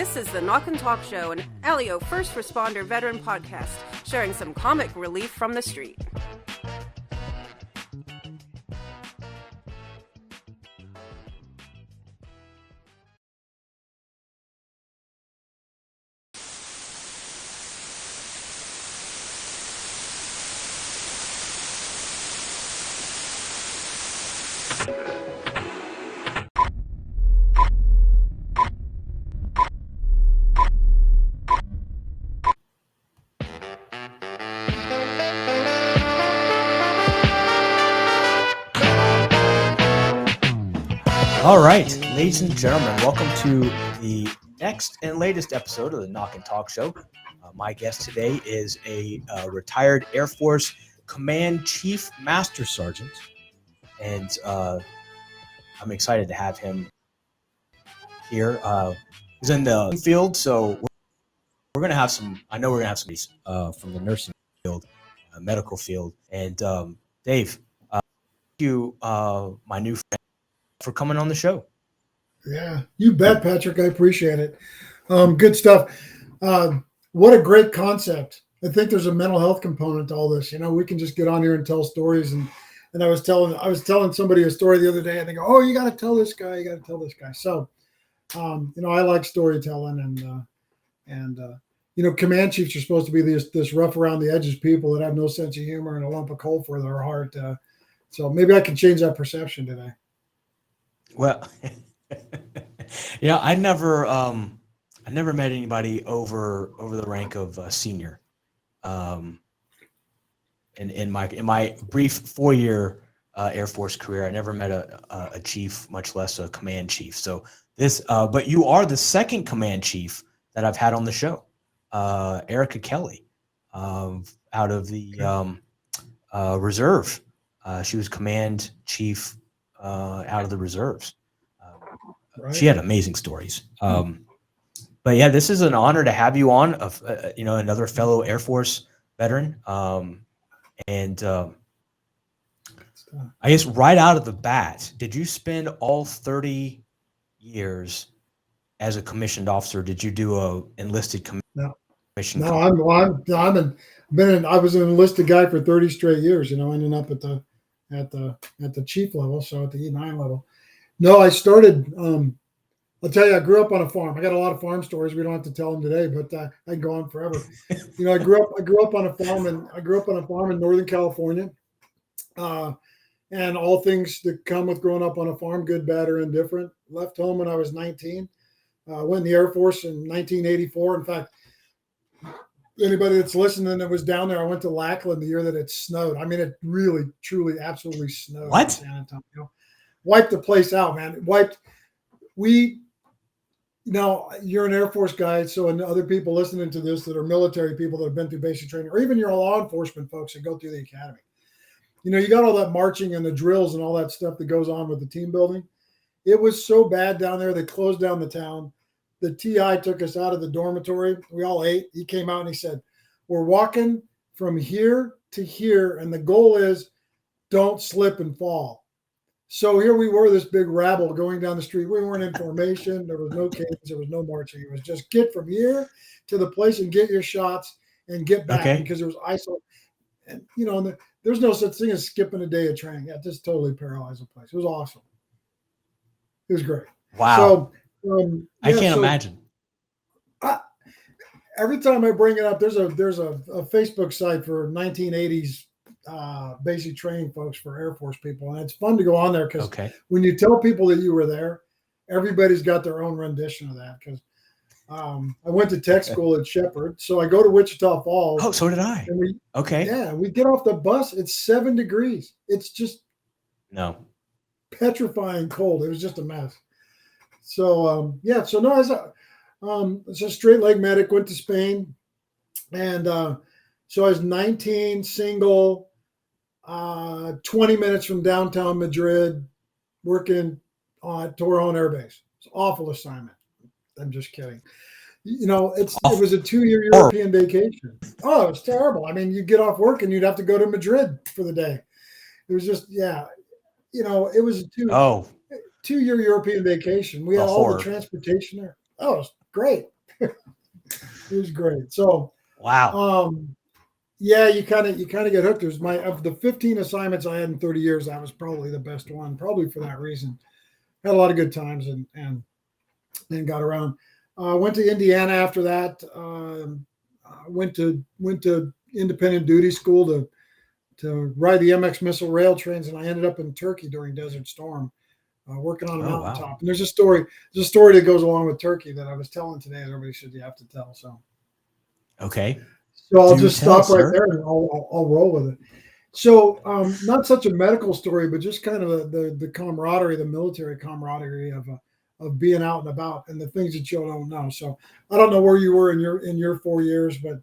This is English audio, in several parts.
This is the Knock&Talk Show, an Alio first responder veteran podcast, sharing some comic relief from the street. All right, ladies and gentlemen, welcome to the next and latest episode of the Knock&Talk Show. My guest today is a retired Air Force Command Chief Master Sergeant, and I'm excited to have him here. He's in the field, so we're going to have some, I know we're going to have some from the nursing field, medical field. And Dave, thank you, my new friend, for coming on the show. Yeah, you bet, Patrick. I appreciate it. Good stuff. What a great concept. I think there's a mental health component to all this. You know, we can just get on here and tell stories. And I was telling somebody a story the other day, and they go, "Oh, you got to tell this guy. You got to tell this guy." So, you know, I like storytelling, and you know, command chiefs are supposed to be this rough around the edges people that have no sense of humor and a lump of coal for their heart. So maybe I can change that perception today. Well, yeah, I never met anybody over the rank of senior. In my brief 4-year Air Force career, I never met a chief, much less a command chief. So this, but you are the second command chief that I've had on the show, Erica Kelly, out of the reserve. She was command chief out of the reserves. Right. She had amazing stories. But yeah, this is an honor to have you on, you know, another fellow Air Force veteran. And I guess right out of the bat, did you spend all 30 years as a commissioned officer? Did you do a enlisted commission? No, I was an enlisted guy for 30 straight years, you know, ending up at the chief level, so at the E9 level. No, I started, I'll tell you, I grew up on a farm. I got a lot of farm stories. We don't have to tell them today, but I can go on forever. You know, I grew up on a farm in Northern California. And all things that come with growing up on a farm, good, bad, or indifferent. Left home when I was 19. Went in the Air Force in 1984. In fact, anybody that's listening that was down there, I went to Lackland the year that it snowed. I mean, it really, truly, absolutely snowed. What? In San Antonio. Wiped the place out, man. You know, you're an Air Force guy, so and other people listening to this that are military people that have been through basic training, or even your law enforcement folks that go through the academy. You know, you got all that marching and the drills and all that stuff that goes on with the team building. It was so bad down there, they closed down the town. The TI took us out of the dormitory. We all ate. He came out and he said, "We're walking from here to here, and the goal is don't slip and fall." So here we were, this big rabble going down the street. We weren't in formation. There was no cadence. There was no marching. It was just get from here to the place and get your shots and get back because there was ISO. And, you know, there's no such thing as skipping a day of training. Yeah, just totally paralyzed the place. It was awesome. It was great. Wow. So, I can't imagine. Every time I bring it up, there's a Facebook site for 1980s basic training folks for Air Force people, and it's fun to go on there because when you tell people that you were there, everybody's got their own rendition of that. Because I went to tech school at Shepherd, so I go to Wichita Falls. Oh, so did I. And we get off the bus. It's 7 degrees. It's just petrifying cold. It was just a mess. So so no, it's a straight leg medic. Went to Spain, and so I was 19, single, 20 minutes from downtown Madrid, working on Torrejon Air Base. It's an awful assignment. I'm just kidding. You know, it was a 2-year European vacation. Oh, it's terrible. I mean, you get off work and you'd have to go to Madrid for the day. It was just, you know, it was a 2-year European vacation. We had all the transportation there. Oh, it was great. He was great. So Wow. yeah, you kind of get hooked. There's of the 15 assignments I had in 30 years, that was probably the best one, probably for that reason. Had a lot of good times and got around. Went to Indiana after that. Went to independent duty school to ride the MX missile rail trains, and I ended up in Turkey during Desert Storm, working on a mountaintop. Wow. And there's a story that goes along with Turkey that I was telling today that everybody should have to tell. So okay. So I'll just stop right there and I'll roll with it. So not such a medical story, but just kind of the camaraderie, the military camaraderie of being out and about and the things that you don't know. So I don't know where you were in your 4 years, but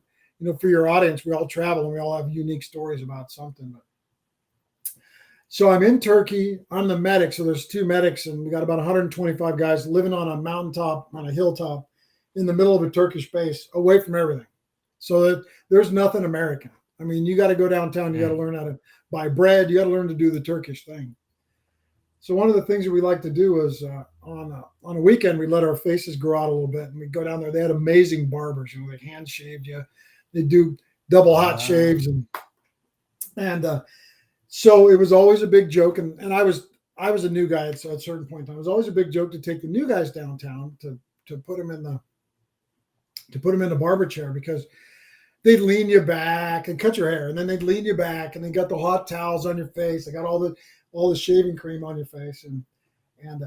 for your audience, we all travel and we all have unique stories about something. So I'm in Turkey. I'm the medic. So there's 2 medics, and we got about 125 guys living on a mountaintop, on a hilltop, in the middle of a Turkish base, away from everything. So that there's nothing American. I mean, you got to go downtown. You got to learn how to buy bread. You got to learn to do the Turkish thing. So one of the things that we like to do is on a weekend, we let our faces grow out a little bit, and we go down there. They had amazing barbers. They hand shaved you. They do double hot shaves, and so it was always a big joke. And I was a new guy at a certain point in time. It was always a big joke to take the new guys downtown to put them in the barber chair, because they'd lean you back and cut your hair, and then they'd lean you back, and they got the hot towels on your face. They got all the shaving cream on your face, and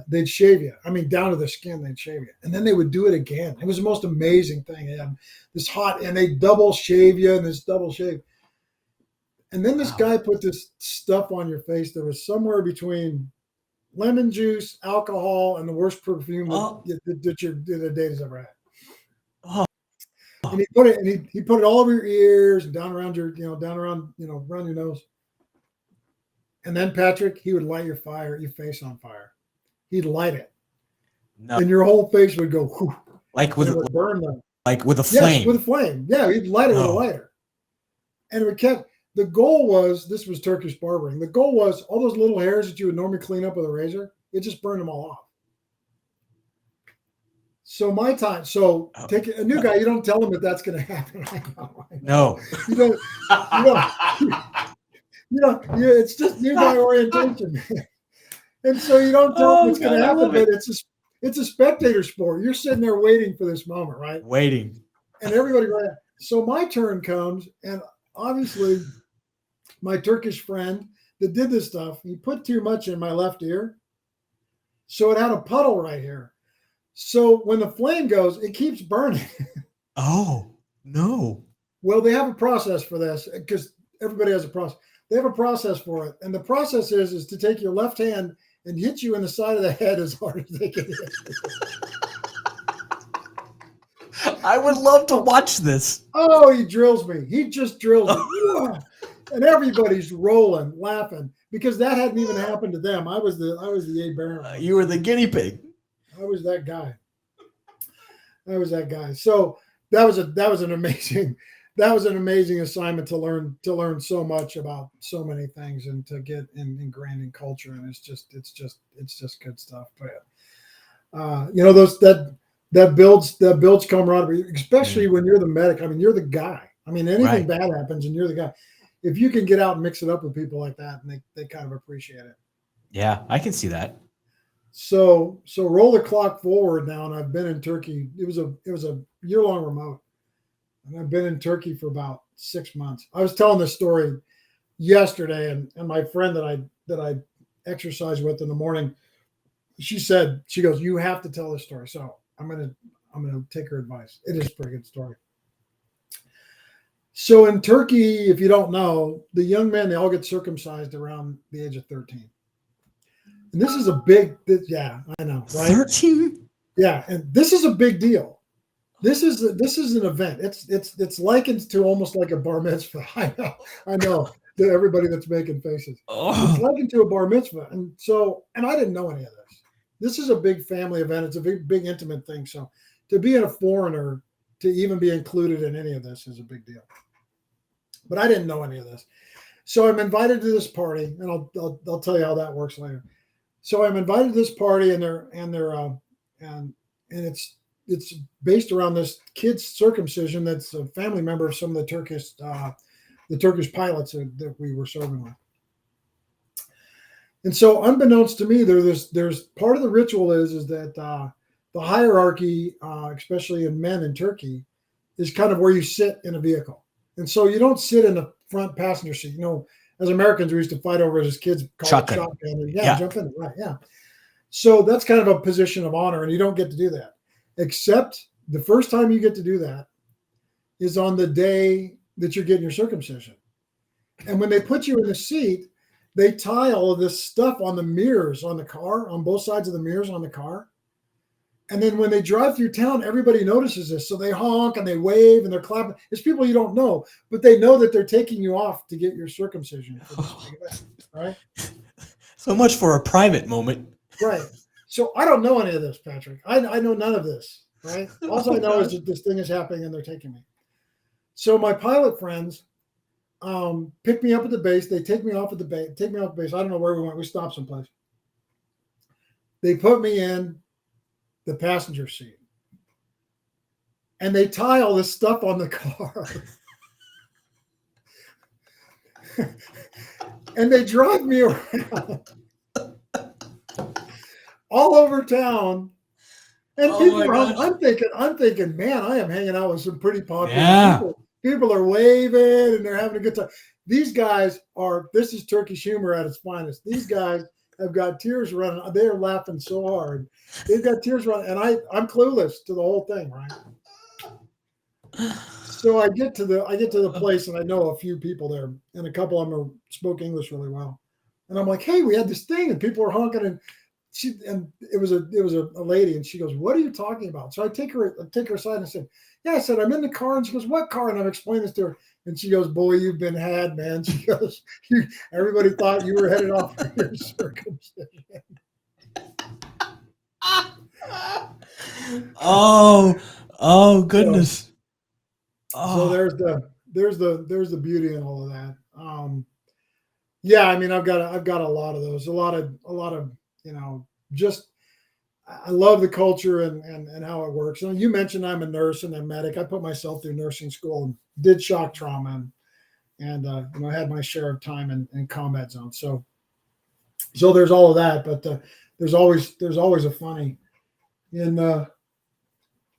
they'd shave you. I mean, down to the skin, they'd shave you, and then they would do it again. It was the most amazing thing. They had this hot, and they double shave you, and this double shave. And then this guy put this stuff on your face that was somewhere between lemon juice, alcohol, and the worst perfume that a date has ever had. And he put it, and he put it all over your ears and down around your around your nose. And then Patrick, he would light your face on fire. He'd light it, and your whole face would go whoo, like with a flame. Yes, with a flame. Yeah, he'd light it with a lighter, and it kept. The goal was, this was Turkish barbering. The goal was all those little hairs that you would normally clean up with a razor, it just burned them all off. So take a new guy, you don't tell him that that's going to happen. No. It's just new guy orientation. And so you don't tell him what's going to happen, but it's a spectator sport. You're sitting there waiting for this moment, right? Waiting. And everybody goes, so my turn comes, and obviously my Turkish friend that did this stuff, he put too much in my left ear. So it had a puddle right here. So when the flame goes, it keeps burning. Oh, no. Well, they have a process for this, because everybody has a process. They have a process for it. And the process is to take your left hand and hit you in the side of the head as hard as they can hit. I would love to watch this. Oh, he drills me. He just drills me. And everybody's rolling, laughing, because that hadn't even happened to them. I was the A Baron. You were the guinea pig. I was that guy. So that was an amazing assignment to learn so much about so many things and to get ingrained in culture. And it's just good stuff. But that builds camaraderie, especially when you're the medic. I mean, you're the guy. I mean, anything bad happens and you're the guy. If you can get out and mix it up with people like that, and they kind of appreciate it. Yeah, I can see that. So roll the clock forward now, and I've been in Turkey. It was a year-long remote, and I've been in Turkey for about 6 months. I was telling this story yesterday, and my friend that I exercise with in the morning, she goes, "You have to tell this story." So I'm gonna take her advice. It is a pretty good story. So in Turkey, if you don't know, the young men, they all get circumcised around the age of 13. And this is a big, yeah, I know, right? 13? Yeah, and this is a big deal. This is an event. It's likened to almost like a bar mitzvah. I know to everybody that's making faces. It's likened to a bar mitzvah, and I didn't know any of this. This is a big family event. It's a big intimate thing. So to be a foreigner, to even be included in any of this is a big deal. But I didn't know any of this. So I'm invited to this party, and I'll tell you how that works later. So I'm invited to this party, and it's it's based around this kid's circumcision. That's a family member of some of the Turkish pilots that we were serving with. And so, unbeknownst to me, there's part of the ritual is that the hierarchy, especially in men in Turkey, is kind of where you sit in a vehicle. And so you don't sit in the front passenger seat. As Americans, we used to fight over it as kids, Shotgun. And jump in. Right, yeah. So that's kind of a position of honor, and you don't get to do that. Except the first time you get to do that is on the day that you're getting your circumcision. And when they put you in the seat, they tie all of this stuff on the mirrors on the car, on both sides of the mirrors on the car. And then when they drive through town, everybody notices this. So they honk and they wave and they're clapping. It's people you don't know, but they know that they're taking you off to get your circumcision. Right? So much for a private moment. Right. So I don't know any of this, Patrick. I know none of this. Right. All I know is that this thing is happening and they're taking me. So my pilot friends pick me up at the base. They take me off at the base. I don't know where we went. We stopped someplace. They put me in the passenger seat. And they tie all this stuff on the car. And they drive me around all over town. And I'm thinking, man, I am hanging out with some pretty popular people. People are waving and they're having a good time. These guys this is Turkish humor at its finest. These guys have got tears running. They are laughing so hard. They've got tears running. And I'm clueless to the whole thing, right? So I get to the place and I know a few people there, and a couple of them spoke English really well. And I'm like, hey, we had this thing, and people were honking, and it was a lady, and she goes, what are you talking about? So I take her aside and I said, yeah, I said, I'm in the car. And she goes, what car? And I'm explaining this to her. And she goes, boy, you've been had, man. She goes, everybody thought you were headed off for your circumcision. Oh goodness. So there's the beauty in all of that. Yeah, I mean, I've got a lot of those, a lot of, just, I love the culture and how it works. And you mentioned I'm a nurse and a medic. I put myself through nursing school and did shock trauma and I had my share of time in combat zones. So there's all of that, but there's always a funny. And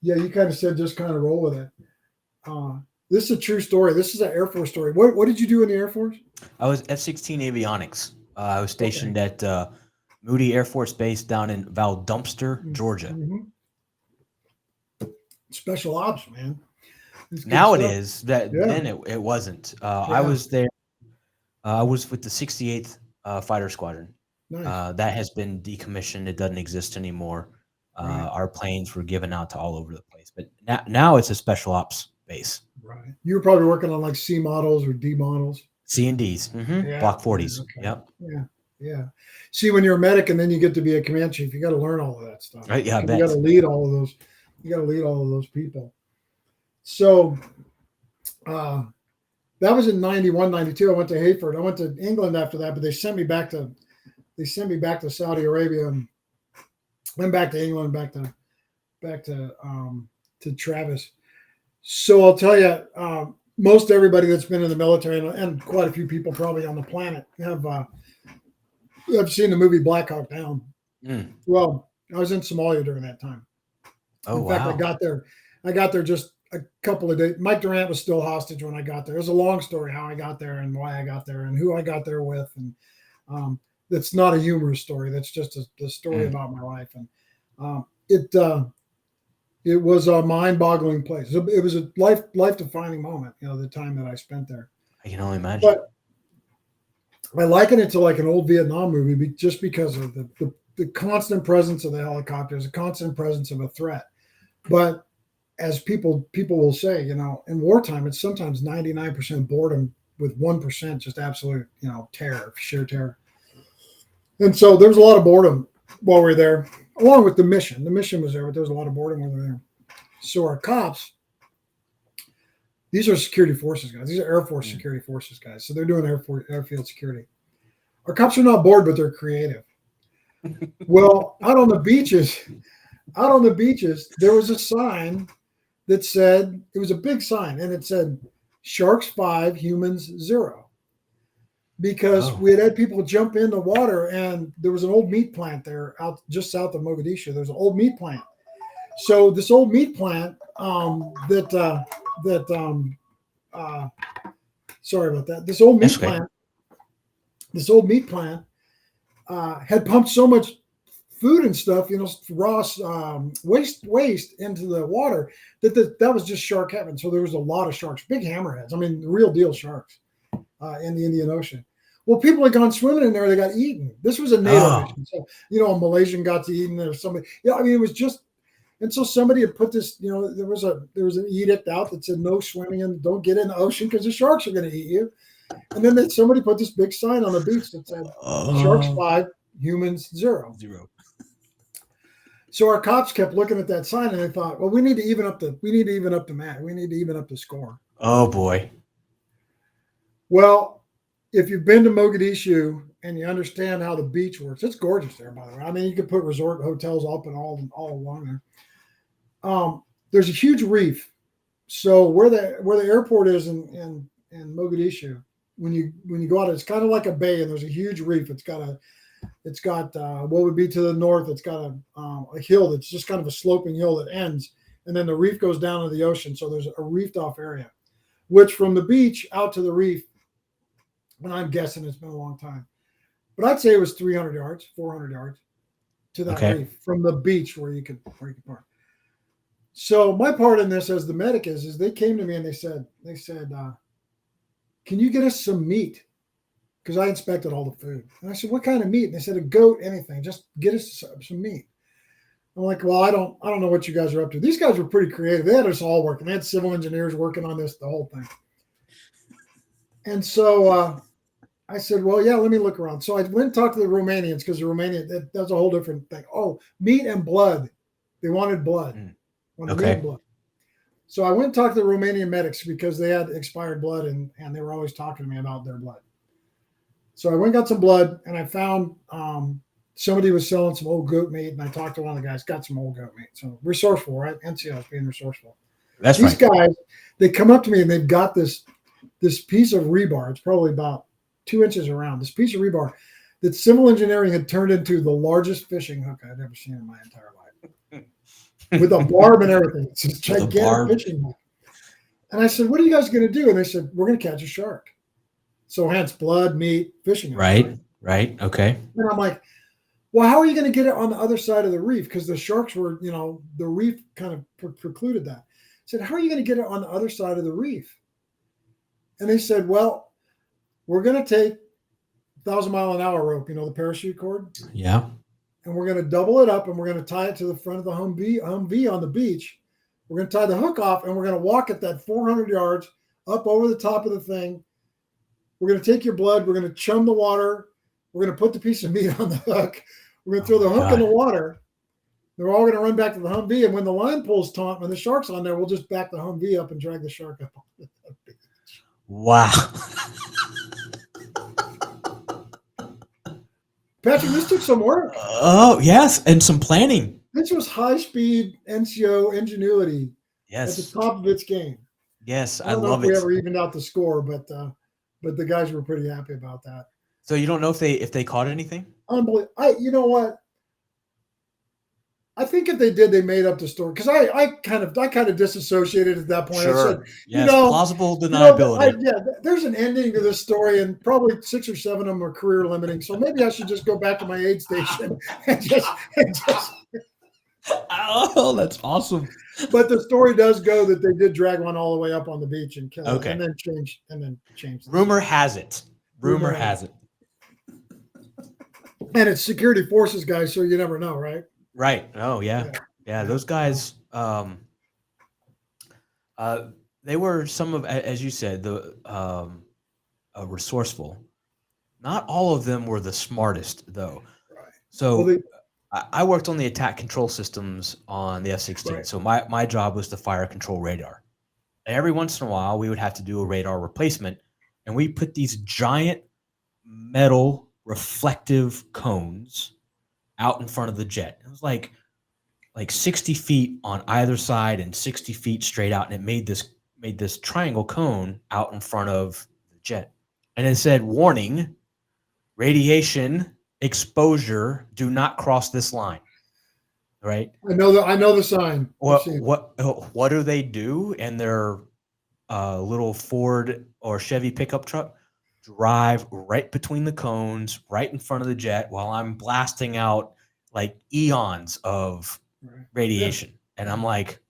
yeah, you kind of said just kind of roll with it. This is a true story. This is an Air Force story. What did you do in the Air Force? I was F-16 avionics. I was stationed at Moody Air Force Base down in Valdompster, Georgia. Mm-hmm. Special ops, man. Now stuff. It is. Then it wasn't. I was there. I was with the 68th Fighter Squadron. Nice. That has been decommissioned. It doesn't exist anymore. Right. Our planes were given out to all over the place. But now it's a special ops base. Right. You were probably working on like C models or D models. C and Ds. Mm-hmm. Yeah. Block 40s. Okay. Yep. Yeah. Yeah. See, when you're a medic and then you get to be a command chief, you got to learn all of that stuff. Right. Yeah. You got to lead all of those. You got to lead all of those people. So that was in 91, 92. I went to Hayford. I went to England after that, but they sent me back to Saudi Arabia and went back to England, back to Travis. So I'll tell you, most everybody that's been in the military and quite a few people probably on the planet have seen the movie Black Hawk Down. Mm. Well, I was in Somalia during that time. Oh, in fact, I got there just a couple of days. Mike Durant was still hostage when I got there. It was a long story how I got there and why I got there and who I got there with. And that's not a humorous story. That's just a story about my life. And it was a mind-boggling place. It was a life-defining moment, the time that I spent there. I can only imagine. But I liken it to like an old Vietnam movie just because of the constant presence of the helicopters, the constant presence of a threat. But as people will say, in wartime, it's sometimes 99% boredom with 1% just absolute, terror, sheer terror. And so there was a lot of boredom while we were there, along with the mission. The mission was there, but there was a lot of boredom when we were there. So our cops, these are security forces guys. These are Air Force security forces guys. So they're doing airfield security. Our cops are not bored, but they're creative. Well, out on the beaches, out on the beaches, there was a sign that said, it was a big sign, and it said, sharks 5, humans 0. Because we had people jump in the water, and there was an old meat plant there out just south of Mogadishu. There's an old meat plant. So this old meat plant sorry about that. This old meat plant had pumped so much food and stuff, raw waste into the water that was just shark heaven. So there was a lot of sharks, big hammerheads. I mean, the real deal sharks in the Indian Ocean. Well, people had gone swimming in there. They got eaten. This was a NATO mission. So, a Malaysian got to eaten or somebody. Yeah, I mean, it was just, and so somebody had put this, there was an edict out that said no swimming and don't get in the ocean because the sharks are going to eat you. And then somebody put this big sign on the beach that said sharks 5, humans 0. So our cops kept looking at that sign and they thought, well, we need to even up the match. We need to even up the score. Oh boy. Well, if you've been to Mogadishu and you understand how the beach works, it's gorgeous there, by the way. I mean, you could put resort hotels up and all along there. There's a huge reef. So where the airport is in Mogadishu, when you go out, it's kind of like a bay, and there's a huge reef. It's got what would be to the north. It's got a hill that's just kind of a sloping hill that ends, and then the reef goes down to the ocean. So there's a reefed off area, which from the beach out to the reef, and I'm guessing it's been a long time, but I'd say it was 300 yards, 400 yards to that reef from the beach where you could park. So my part in this as the medic is they came to me and they said, can you get us some meat? Because I inspected all the food. And I said, what kind of meat? And they said, a goat, anything. Just get us some meat. I'm like, well, I don't know what you guys are up to. These guys were pretty creative. They had us all working. They had civil engineers working on this, the whole thing. And so I said, well, yeah, let me look around. So I went and talked to the Romanians because the Romanian, that's a whole different thing. Oh, meat and blood. They wanted blood. Blood. So I went and talked to the Romanian medics because they had expired blood and they were always talking to me about their blood. So I went and got some blood, and I found somebody was selling some old goat meat, and I talked to one of the guys, got some old goat meat. So resourceful, right? NCOs being resourceful. That's These guys, they come up to me, and they've got this piece of rebar. It's probably about 2 inches around. This piece of rebar that civil engineering had turned into the largest fishing hook I'd ever seen in my entire life. With a barb and everything. It's a gigantic fishing hook. And I said, what are you guys going to do? And they said, we're going to catch a shark. So hence blood, meat, fishing. Right. Okay. And I'm like, well, how are you going to get it on the other side of the reef? Because the sharks were, the reef kind of precluded that. I said, how are you going to get it on the other side of the reef? And they said, well, we're going to take 1,000-mile-an-hour rope, the parachute cord. Yeah. And we're going to double it up, and we're going to tie it to the front of the Humvee on the beach. We're going to tie the hook off, and we're going to walk at that 400 yards up over the top of the thing. We're going to take your blood. We're going to chum the water. We're going to put the piece of meat on the hook. We're going to throw the hook in the water. They're all going to run back to the Humvee. And when the line pulls taut, when the shark's on there, we'll just back the Humvee up and drag the shark up. Wow. Patrick, this took some work. Oh, yes. And some planning. This was high-speed NCO ingenuity at the top of its game. Yes, I don't know if we ever evened out the score, but the guys were pretty happy about that. So you don't know if they caught anything? Unbelievable. You know what? I think if they did, they made up the story because I kind of disassociated at that point. Sure. I said, yes, plausible deniability. There's an ending to this story, and probably 6 or 7 of them are career limiting. So maybe I should just go back to my aid station and just. Oh, that's awesome. But the story does go that they did drag one all the way up on the beach and kill it, and then change. Rumor has it. Rumor has it. And it's security forces guys, so you never know, right? Right. Oh, yeah. Those guys, they were some of, as you said, the resourceful. Not all of them were the smartest, though. Right. So I worked on the attack control systems on the F-16. Right. So my job was to fire control radar. And every once in a while, we would have to do a radar replacement, and we put these giant metal reflective cones out in front of the jet. It was like like 60 feet on either side and 60 feet straight out, and it made this triangle cone out in front of the jet, and it said, "Warning, radiation exposure. Do not cross this line." Right? I know the sign. What do they do in their little Ford or Chevy pickup truck? Drive right between the cones, right in front of the jet, while I'm blasting out like eons of radiation. Yeah. And I'm like,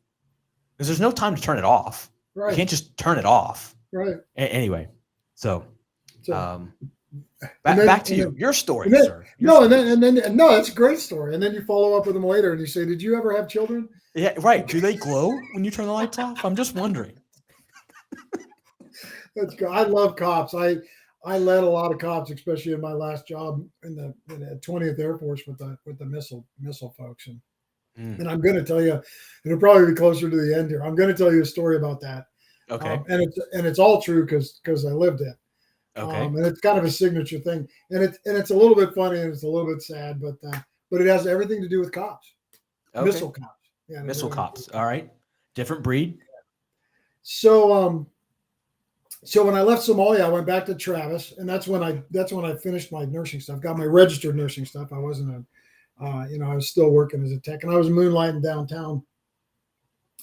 because there's no time to turn it off. Right. You can't just turn it off. Right. Anyway, so back to your story, sir. No, that's a great story. And then you follow up with them later and you say, "Did you ever have children?" Yeah, right. Do they glow when you turn the lights off? I'm just wondering. That's good. I love cops. I led a lot of cops, especially in my last job in the 20th Air Force with the missile folks. And I'm going to tell you, it'll probably be closer to the end here. I'm going to tell you a story about that. Okay. And it's all true because I lived it. Okay. And it's kind of a signature thing, and it's a little bit funny and it's a little bit sad, but it has everything to do with cops. Okay. Missile cops. Yeah, missile cops. All right. Different breed. So when I left Somalia, I went back to Travis, and that's when I finished my nursing stuff. Got my registered nursing stuff. I wasn't I was still working as a tech, and I was moonlighting downtown.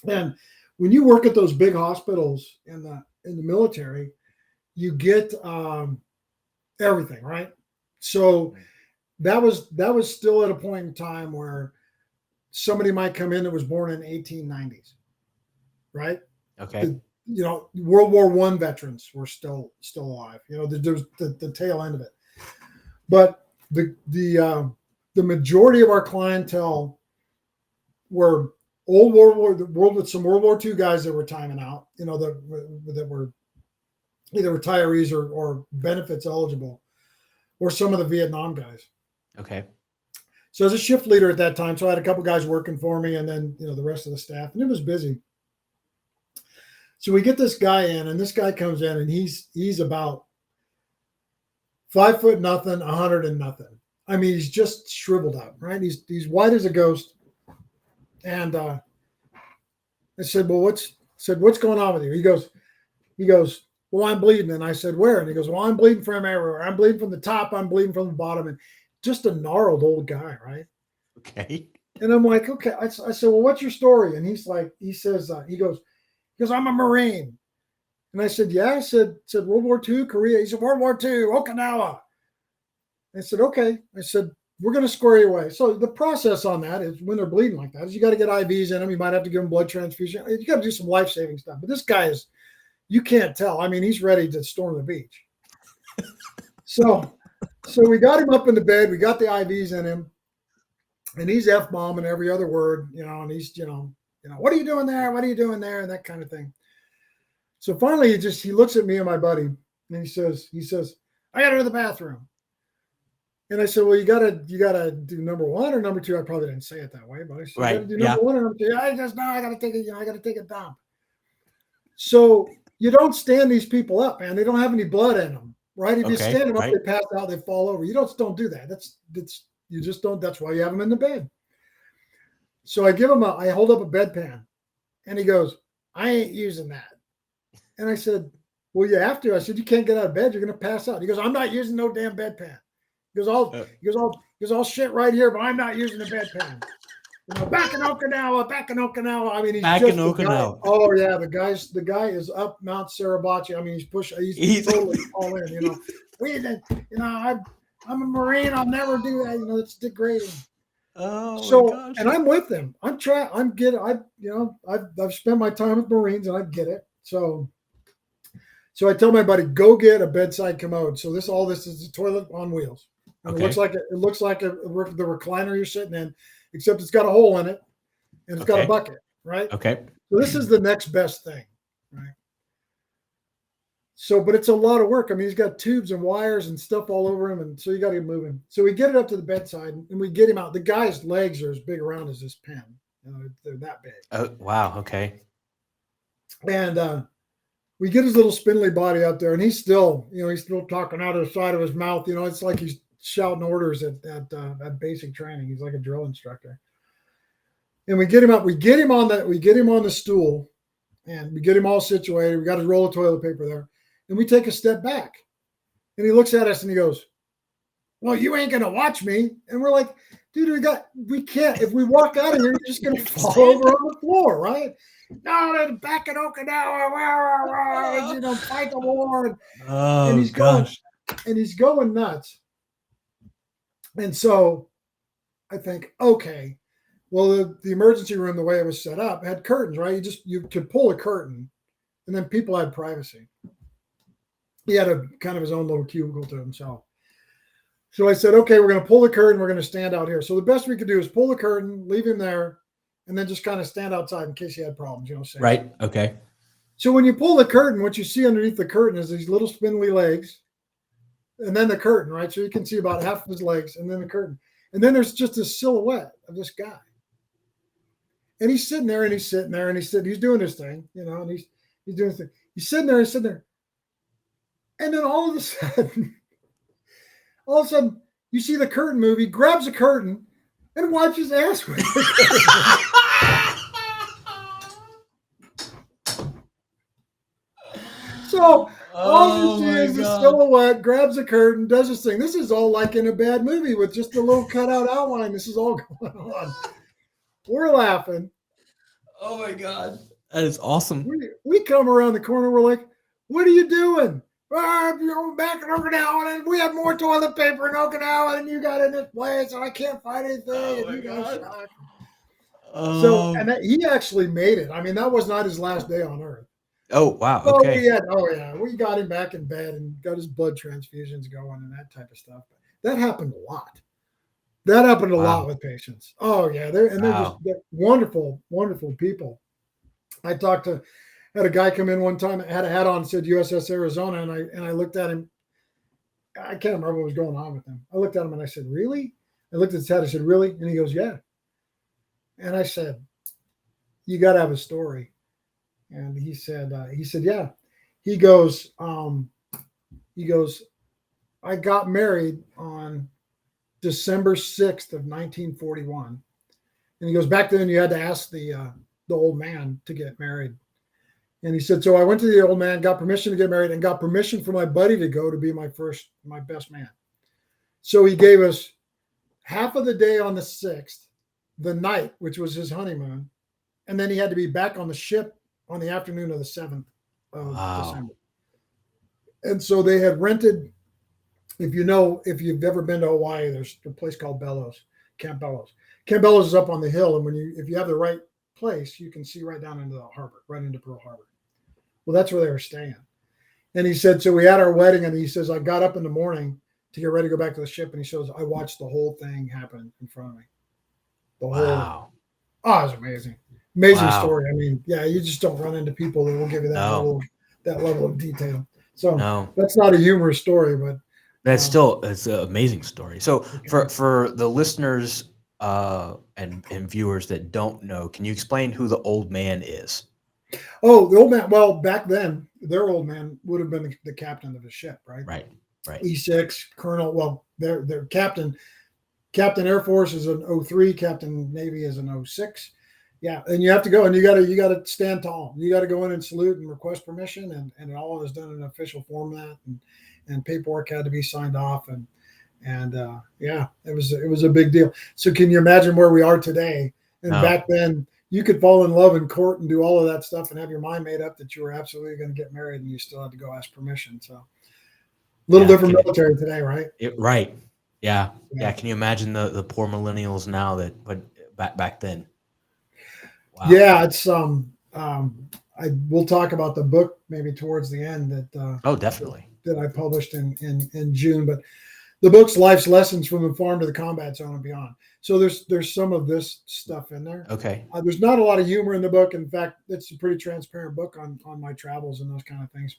And when you work at those big hospitals in the military, you get everything, right? So that was still at a point in time where somebody might come in that was born in 1890s, right? Okay. World War I veterans were still alive. There's the tail end of it. But the majority of our clientele were old World War II guys that were timing out, that were either retirees or benefits eligible, or some of the Vietnam guys. Okay. So I was a shift leader at that time. So I had a couple guys working for me, and then, the rest of the staff, and it was busy. So we get this guy in, and this guy comes in, and he's about 5 foot nothing, 100 and nothing. I mean, he's just shriveled up, right? He's white as a ghost. And I said, "Well, what's going on with you?" He goes, "Well, I'm bleeding." And I said, "Where?" And he goes, "Well, I'm bleeding from everywhere. I'm bleeding from the top. I'm bleeding from the bottom." And just a gnarled old guy, right? Okay. And I'm like, "Okay." I said, "Well, what's your story?" And he goes, "I'm a Marine." And I said, "Yeah." I said World War II, Korea. He said, "World War II, Okinawa." I said, "Okay." I said, "We're going to square you away." So the process on that is, when they're bleeding like that, is you got to get IVs in them. You might have to give them blood transfusion. You got to do some life-saving stuff. But this guy is, you can't tell. I mean, he's ready to storm the beach. So we got him up in the bed. We got the IVs in him, and he's F-bombing every other word, and he's, "What are you doing there? What are you doing there?" And that kind of thing. So finally, he looks at me and my buddy, and he says, "I got to go to the bathroom." And I said, "Well, you gotta do number one or number two." I probably didn't say it that way, but I said, "You gotta do number one or number two." I gotta take it, I gotta take a dump. So you don't stand these people up, man. They don't have any blood in them, right? If you stand them up, they pass out, they fall over. You don't do that. You just don't. That's why you have them in the bed. So I hold up a bedpan, and he goes, "I ain't using that." And I said, "Well, you have to." I said, "You can't get out of bed. You're going to pass out." He goes, "I'm not using no damn bedpan." He goes, "I'll shit right here, but I'm not using the bedpan." Back in Okinawa. I mean, he's back in Okinawa. Oh yeah, the guy is up Mount Suribachi. I mean, he's totally all in. I'm a Marine. I'll never do that. It's degrading. Oh, so, my gosh. And I'm with them. I've spent my time with Marines, and I get it. So I tell my buddy, "Go get a bedside commode." So all this is a toilet on wheels. And It looks like the recliner you're sitting in, except it's got a hole in it, and it's got a bucket, right? Okay. So this is the next best thing, right? So, but it's a lot of work. I mean, he's got tubes and wires and stuff all over him, and so you got to get moving. So we get it up to the bedside, and we get him out. The guy's legs are as big around as this pen. They're that big. Oh, wow. Okay. And we get his little spindly body up there, and he's still talking out of the side of his mouth. It's like he's shouting orders at basic training. He's like a drill instructor. And we get him up. We get him on the stool, and we get him all situated. We got his roll of toilet paper there, and we take a step back. And he looks at us and he goes, "Well, you ain't gonna watch me." And we're like, "Dude, we can't. If we walk out of here, you're just gonna fall over on the floor, right?" No, they're back in Okinawa, fight the war. And he's gosh. he's going nuts. And so I think, okay, well, the emergency room, the way it was set up, had curtains, right? You could pull a curtain, and then people had privacy. He had a kind of his own little cubicle to himself. So I said, okay, we're going to pull the curtain. We're going to stand out here. So the best we could do is pull the curtain, leave him there, and then just kind of stand outside in case he had problems, safety. Right. Okay. So when you pull the curtain, what you see underneath the curtain is these little spindly legs, and then the curtain, right? So you can see about half of his legs, and then the curtain. And then there's just a silhouette of this guy. And he's sitting there, and he's sitting there, and he's doing his thing, and he's doing his thing. He's sitting there, And then all of a sudden, you see the curtain move. He grabs a curtain and wipes his ass with it. So all you see is the silhouette, grabs a curtain, does this thing. This is all like in a bad movie with just a little cutout outline. This is all going on. We're laughing. Oh my God. That is awesome. We come around the corner. We're like, "What are you doing?" Back in Okinawa, and we have more toilet paper in Okinawa than you got in this place, and I can't find anything. Oh and my God. He actually made it. I mean, that was not his last day on Earth. Oh, wow. Okay. We got him back in bed and got his blood transfusions going and that type of stuff. That happened a lot. That happened a lot with patients. Oh yeah, they're wonderful, wonderful people. I had a guy come in one time, had a hat on, said USS Arizona, and I looked at him. I can't remember what was going on with him. I looked at him and I said, "Really?" I looked at his hat. I said, "Really?" And he goes, "Yeah." And I said, "You got to have a story." And he said, "Yeah." He goes, "I got married on December 6th of 1941." And he goes, "Back then you had to ask the old man to get married." And he said, "So I went to the old man, got permission to get married, and got permission for my buddy to go to be my best man." So he gave us half of the day on the 6th, the night, which was his honeymoon. And then he had to be back on the ship on the afternoon of the 7th of December. And so they had rented, if you've ever been to Hawaii, there's a place called Camp Bellows. Camp Bellows is up on the hill. And if you have the right place, you can see right down into the harbor, right into Pearl Harbor. Well, that's where they were staying. And he said, so we had our wedding, and he says, I got up in the morning to get ready to go back to the ship. And he says, I watched the whole thing happen in front of me. It was amazing. Amazing story. I mean, yeah, you just don't run into people that will give you that level of detail. So that's not a humorous story, but it's an amazing story. So for the listeners and viewers that don't know, can you explain who the old man is? Oh, the old man. Well, back then, their old man would have been the captain of the ship, right? Right. E6 colonel. Well, their captain Air Force is an 03, Captain Navy is an 06. Yeah, and you have to go, and you got to stand tall. You got to go in and salute and request permission, and it all is done in an official format, and paperwork had to be signed off, and it was a big deal. So can you imagine where we are today? And back then, you could fall in love in court and do all of that stuff and have your mind made up that you were absolutely going to get married, and you still had to go ask permission. So a little different military today, right? Right. Yeah. Can you imagine the poor millennials now but back then? Wow. Yeah, it's we'll talk about the book maybe towards the end that definitely that I published in June, but the book's Life's Lessons from the Farm to the Combat Zone and Beyond. So there's some of this stuff in there. Okay. There's not a lot of humor in the book. In fact, it's a pretty transparent book on my travels and those kind of things.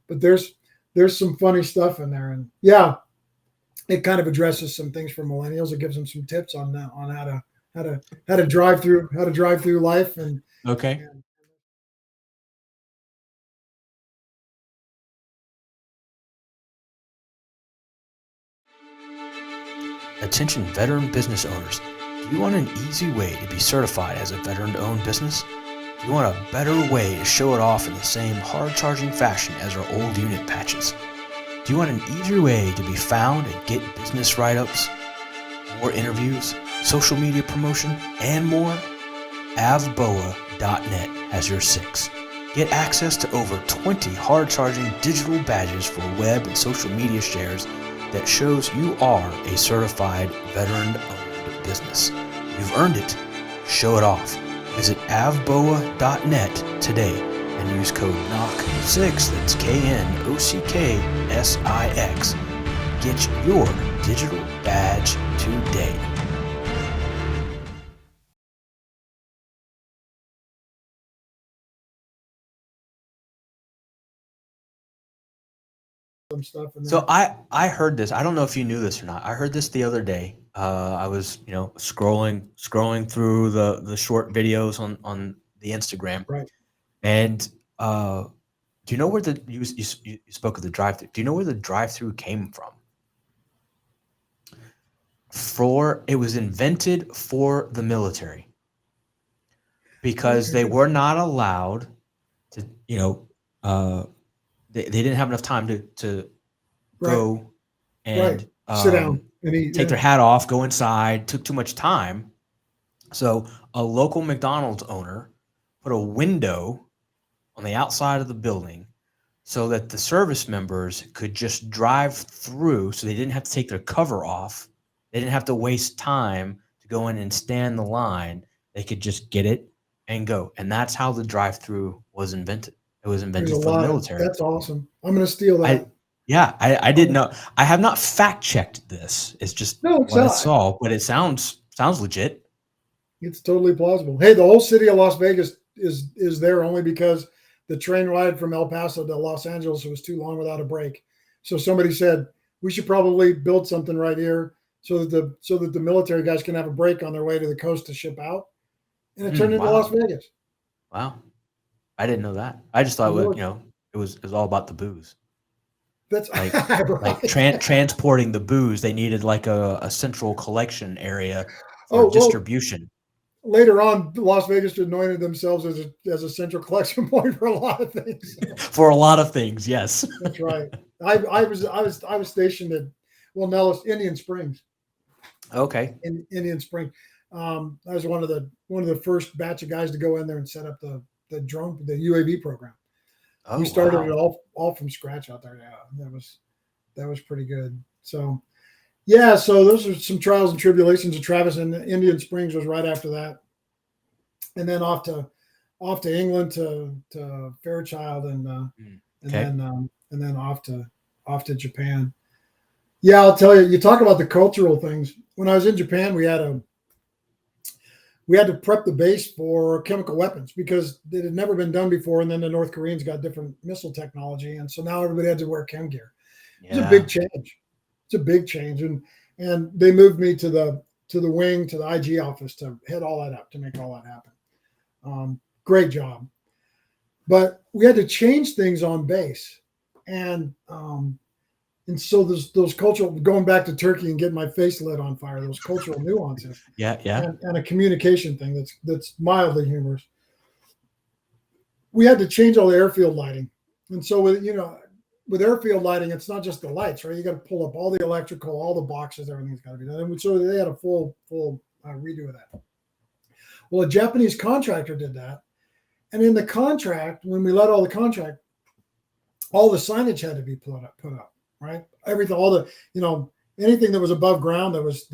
But there's some funny stuff in there, and it kind of addresses some things for millennials. It gives them some tips on how to drive through life and okay. Attention veteran business owners. Do Do you want an easy way to be certified as a veteran-owned business? Do you want a better way to show it off in the same hard-charging fashion as our old unit patches? Do you want an easier way to be found and get business write-ups, more interviews, social media promotion, and more? avboa.net has your 6. Get access to over 20 hard-charging digital badges for web and social media shares that shows you are a certified veteran-owned business. You've earned it. Show it off. Visit avboa.net today and use code KNOCK6, that's KNOCKSIX. Get your digital badge today. Stuff and So I heard this. I don't know if you knew this or not. I heard this the other day. I was scrolling through the short videos on the Instagram, right. and do you know where you spoke of the drive-through? Do you know where the drive-through came from? It was invented for the military because they were not allowed to, they didn't have enough time to go and sit down and eat, take their hat off, go inside. Took too much time. So a local McDonald's owner put a window on the outside of the building so that the service members could just drive through, so they didn't have to take their cover off. They didn't have to waste time to go in and stand the line. They could just get it and go. And that's how the drive-through was invented. It was invented for the military. That's awesome. I'm going to steal that. I didn't know. I have not fact-checked this. It's just what I saw, but it sounds legit. It's totally plausible. Hey, the whole city of Las Vegas is there only because the train ride from El Paso to Los Angeles was too long without a break. So somebody said we should probably build something right here so that the military guys can have a break on their way to the coast to ship out, and it turned into Las Vegas. Wow, I didn't know that. I just thought it was all about the booze. That's like, right. like transporting the booze. They needed like a central collection area for distribution. Later on, Las Vegas anointed themselves as a central collection point for a lot of things. For a lot of things, yes. That's right. I was stationed at Nellis, Indian Springs. Okay. In Indian Springs, I was one of the first batch of guys to go in there and set up the UAV program. Oh, we started it all from scratch out there. Yeah, that was pretty good. So. Yeah, so those are some trials and tribulations of Travis, and Indian Springs was right after that, and then off to England to Fairchild, and then off to Japan. Yeah, I'll tell you. You talk about the cultural things. When I was in Japan, we had to prep the base for chemical weapons because it had never been done before, and then the North Koreans got different missile technology, and so now everybody had to wear chem gear. It's a big change. It's a big change, and they moved me to the wing, to the IG office to head all that up, to make all that happen. Great job, but we had to change things on base, and so those cultural, going back to Turkey and getting my face lit on fire, those cultural nuances, and a communication thing that's mildly humorous. We had to change all the airfield lighting, and so with airfield lighting, it's not just the lights, right? You got to pull up all the electrical, all the boxes, everything's got to be done. And so they had a full redo of that. Well, a Japanese contractor did that. And in the contract, when we let all the contract, all the signage had to be put up, right? Everything, anything that was above ground that was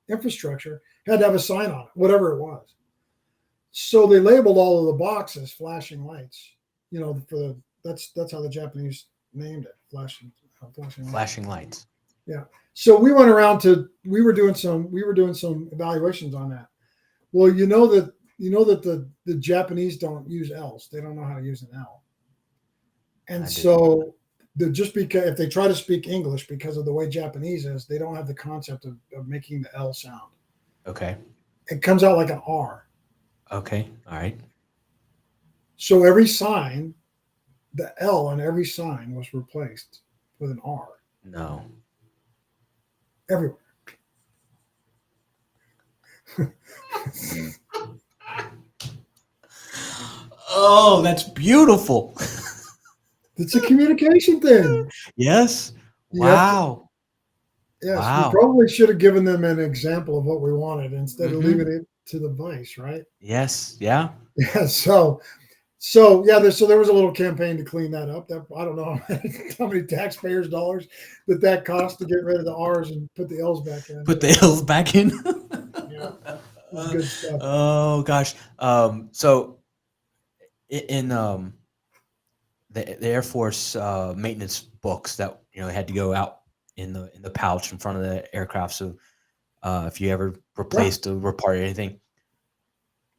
infrastructure had to have a sign on it, whatever it was. So they labeled all of the boxes flashing lights, that's how the Japanese named it, flashing lights. Yeah. So we went around we were doing some evaluations on that. Well, you know that the Japanese don't use L's. They don't know how to use an L. And so just because if they try to speak English, because of the way Japanese is, they don't have the concept of making the L sound. Okay. It comes out like an R. Okay. All right. So every sign, the L on every sign was replaced with an R. No. Everywhere. Oh, that's beautiful. It's a communication thing. Yes. You have to, Wow. yes, we Wow. probably should have given them an example of what we wanted instead of Mhm. leaving it to the vice, right? Yes. Yeah. Yeah. So there was a little campaign to clean that up. That I don't know how many taxpayers' dollars that cost to get rid of the R's and put the L's back in. Put the L's back in. Yeah, it was good stuff. Oh gosh. So in the Air Force maintenance books that had to go out in the pouch in front of the aircraft. So if you ever replaced a part or anything,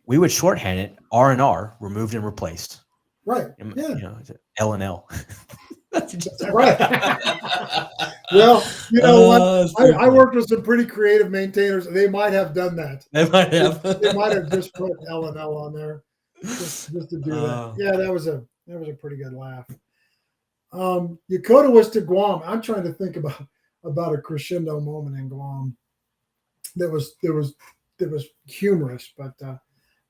we would shorthand it R&R, removed and replaced. Right. Yeah. L&L. Right. Well, you know what? I worked with some pretty creative maintainers. They might have done that. They might have. They might have just put L&L on there just to do that. Yeah, that was a pretty good laugh. Yokota was to Guam. I'm trying to think about a crescendo moment in Guam that was humorous, but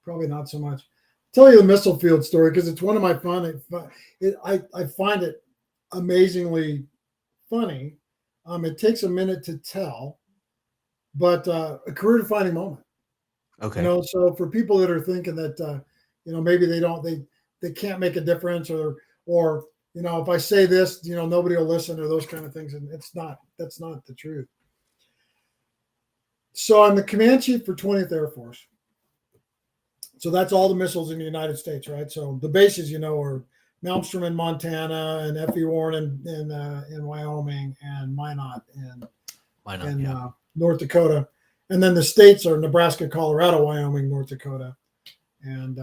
probably not so much. I'll tell you the missile field story because it's one of my fun. I find it amazingly funny. It takes a minute to tell, but a career-defining moment. Okay. So for people that are thinking that maybe they can't make a difference or if I say this, nobody will listen or those kind of things, and that's not the truth. So I'm the command chief for 20th Air Force. So that's all the missiles in the United States, right? So the bases, are Malmstrom in Montana and F.E. Warren in Wyoming and Minot in North Dakota. And then the states are Nebraska, Colorado, Wyoming, North Dakota, and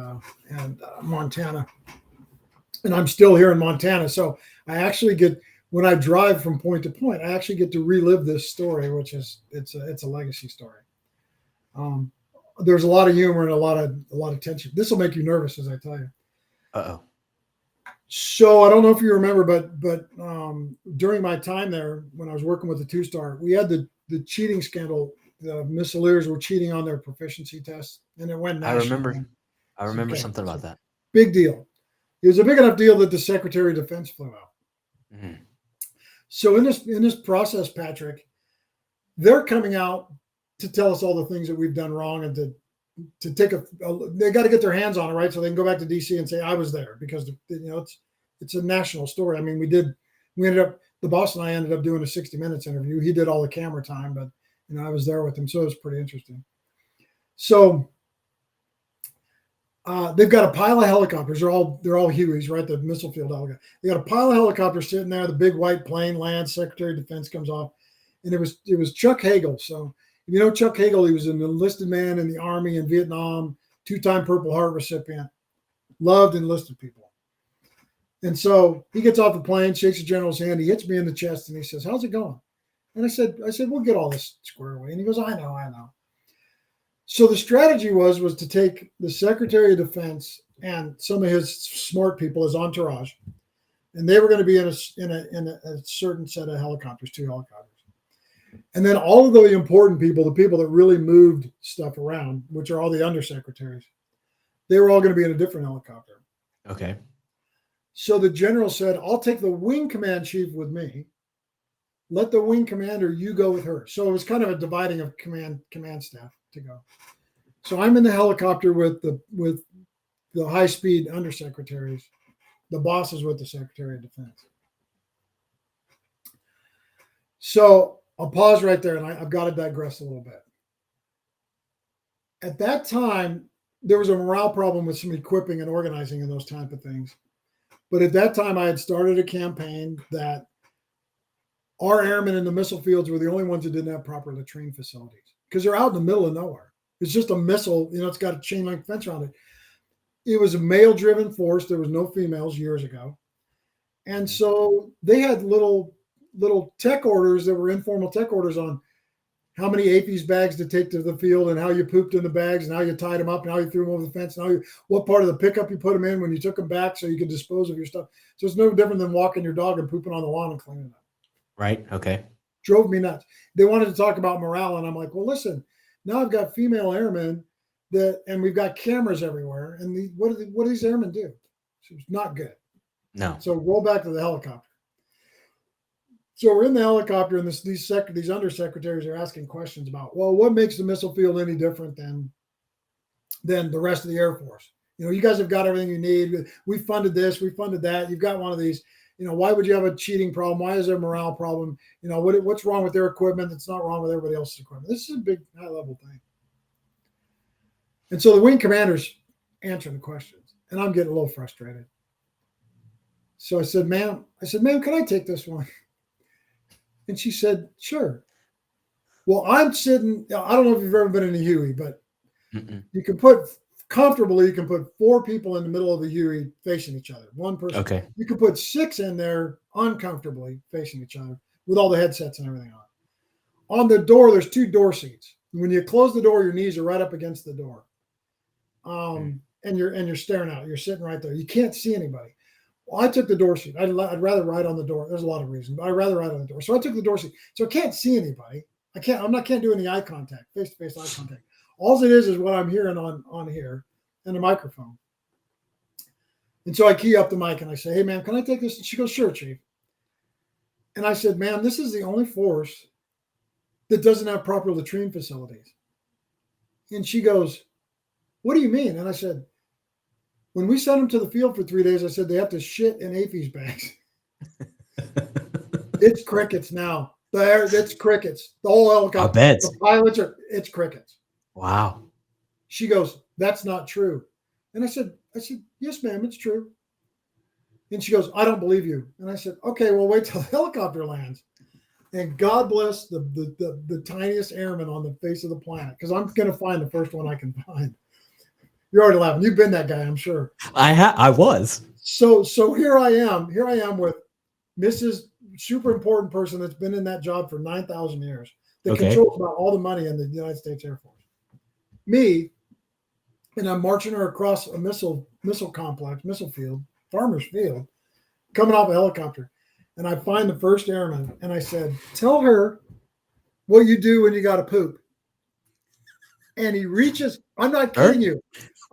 Montana. And I'm still here in Montana. So I actually when I drive from point to point, I actually get to relive this story, which is it's a legacy story. There's a lot of humor and a lot of tension. This will make you nervous as I tell you. Uh-oh. So I don't know if you remember, but during my time there, when I was working with the 2-star, we had the cheating scandal. The missileers were cheating on their proficiency tests, and it went national. I remember something about that. Big deal. It was a big enough deal that the Secretary of Defense flew out. Mm. So in this process, Patrick, they're coming out to tell us all the things that we've done wrong and to take they got to get their hands on it, right? So they can go back to DC and say, I was there, because it's a national story. I mean, the boss and I ended up doing a 60 Minutes interview. He did all the camera time, but I was there with him. So it was pretty interesting. So they've got a pile of helicopters. They're all Hueys, right? The missile field helicopter. They got a pile of helicopters sitting there. The big white plane lands. Secretary of Defense comes off, and it was Chuck Hagel. So if you know Chuck Hagel, he was an enlisted man in the Army in Vietnam, 2-time Purple Heart recipient, loved enlisted people. And so he gets off the plane, shakes the general's hand. He hits me in the chest, and he says, "How's it going?" And I said, we'll get all this squared away. And he goes, I know. So the strategy was to take the Secretary of Defense and some of his smart people, his entourage, and they were going to be in a certain set of helicopters, 2 helicopters. And then all of the important people, the people that really moved stuff around, which are all the undersecretaries, they were all going to be in a different helicopter. Okay. So the general said, I'll take the wing command chief with me. Let the wing commander, you go with her. So it was kind of a dividing of command staff to go. So I'm in the helicopter with the high-speed undersecretaries. The boss is with the Secretary of Defense. So I'll pause right there, and I've got to digress a little bit. At that time, there was a morale problem with some equipping and organizing and those type of things. But at that time, I had started a campaign that our airmen in the missile fields were the only ones that didn't have proper latrine facilities because they're out in the middle of nowhere. It's just a missile, it's got a chain link fence around it. It was a male-driven force. There was no females years ago. And so they had little tech orders that were informal tech orders on how many APs bags to take to the field and how you pooped in the bags and how you tied them up and how you threw them over the fence and what part of the pickup you put them in when you took them back so you could dispose of your stuff. So it's no different than walking your dog and pooping on the lawn and cleaning it up. Right. Okay. Drove me nuts. They wanted to talk about morale, and I'm like, well, listen, Now I've got female airmen and we've got cameras everywhere. And what do these airmen do? It's not good. No. So roll back to the helicopter. So we're in the helicopter, and these undersecretaries are asking questions about, well, what makes the missile field any different than the rest of the Air Force? You guys have got everything you need. We funded this, we funded that. You've got one of these. Why would you have a cheating problem? Why is there a morale problem? What's wrong with their equipment that's not wrong with everybody else's equipment? This is a big high-level thing. And so the wing commander's answering the questions, and I'm getting a little frustrated. So I said, ma'am, can I take this one? And she said, sure. Well, I'm sitting, I don't know if you've ever been in a Huey, but you can put 4 people in the middle of the Huey facing each other. One person. Okay. You can put 6 in there uncomfortably facing each other with all the headsets and everything on. On the door, there's 2 door seats. When you close the door, your knees are right up against the door. And you're staring out. You're sitting right there. You can't see anybody. Well, I took the door seat. I'd rather ride on the door. There's a lot of reasons, but I'd rather ride on the door. So I took the door seat. So I can't see anybody. I can't do any eye contact, face-to-face eye contact. All it is what I'm hearing on here and the microphone. And so I key up the mic and I say, hey, ma'am, can I take this? And she goes, sure, Chief. And I said, ma'am, this is the only force that doesn't have proper latrine facilities. And she goes, what do you mean? And I said, when we sent them to the field for 3 days, I said they have to shit in AFIS bags. It's crickets now. It's crickets. The whole helicopter. I bet. The pilots it's crickets. Wow. She goes, that's not true. And I said, yes, ma'am, it's true. And she goes, I don't believe you. And I said, okay, well, wait till the helicopter lands. And God bless the tiniest airman on the face of the planet, because I'm going to find the first one I can find. You're already laughing. You've been that guy, I'm sure. I was. So here I am. Here I am with Mrs. Super important person that's been in that job for 9,000 years that controls about all the money in the United States Air Force. Me, and I'm marching her across a missile complex, missile field, farmer's field, coming off a helicopter. And I find the first airman, and I said, tell her what you do when you got to poop. And he reaches, I'm not kidding you.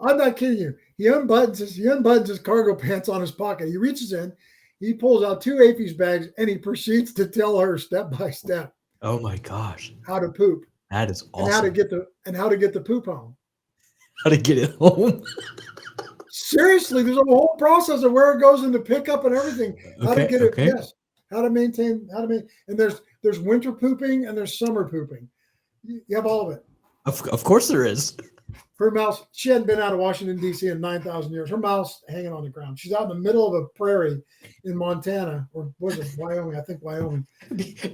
I'm not kidding you. He unbuttons his cargo pants on his pocket. He reaches in, he pulls out 2 AFIS bags, and he proceeds to tell her step by step. Oh my gosh. How to poop. That is awesome. And how to get the poop home. How to get it home. Seriously, there's a whole process of where it goes into pickup and everything. How to get it, yes. How to maintain, and there's winter pooping and there's summer pooping. You have all of it. Of course there is. Her mouse, she hadn't been out of Washington, D.C. in 9,000 years. Her mouse hanging on the ground. She's out in the middle of a prairie in Montana, or was it Wyoming? I think Wyoming.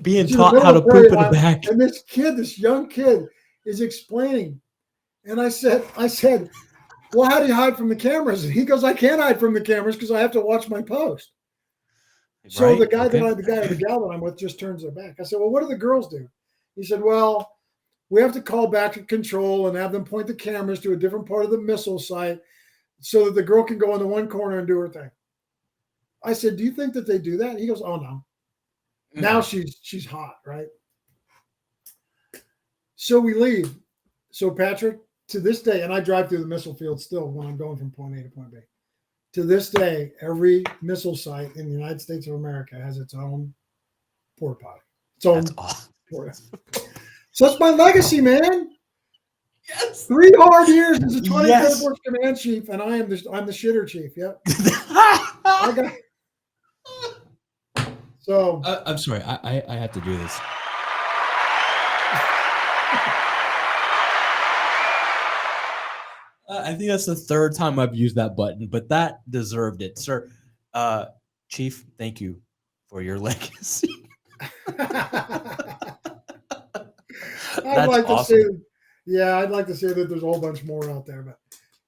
Being taught how to poop in the back. And this young kid is explaining. And I said, well, how do you hide from the cameras? And he goes, I can't hide from the cameras because I have to watch my post. So Right. the guy or the gal that I'm with just turns their back. I said, well, what do the girls do? He said, well, we have to call back to control and have them point the cameras to a different part of the missile site so that the girl can go in the one corner and do her thing. I said, do you think that they do that? He goes, oh, no. Mm-hmm. Now she's hot, right? So we leave. So Patrick, to this day, and I drive through the missile field still when I'm going from point A to point B. To this day, every missile site in the United States of America has its own porta potty. That's awesome. So that's my legacy, man. Yes. 3 hard years as a 23rd Air Force Command Chief, and I'm the shitter chief. Yep. So I'm sorry. I have to do this. I think that's the 3rd time I've used that button, but that deserved it, sir. Chief, thank you for your legacy. I'd like to say that there's a whole bunch more out there, but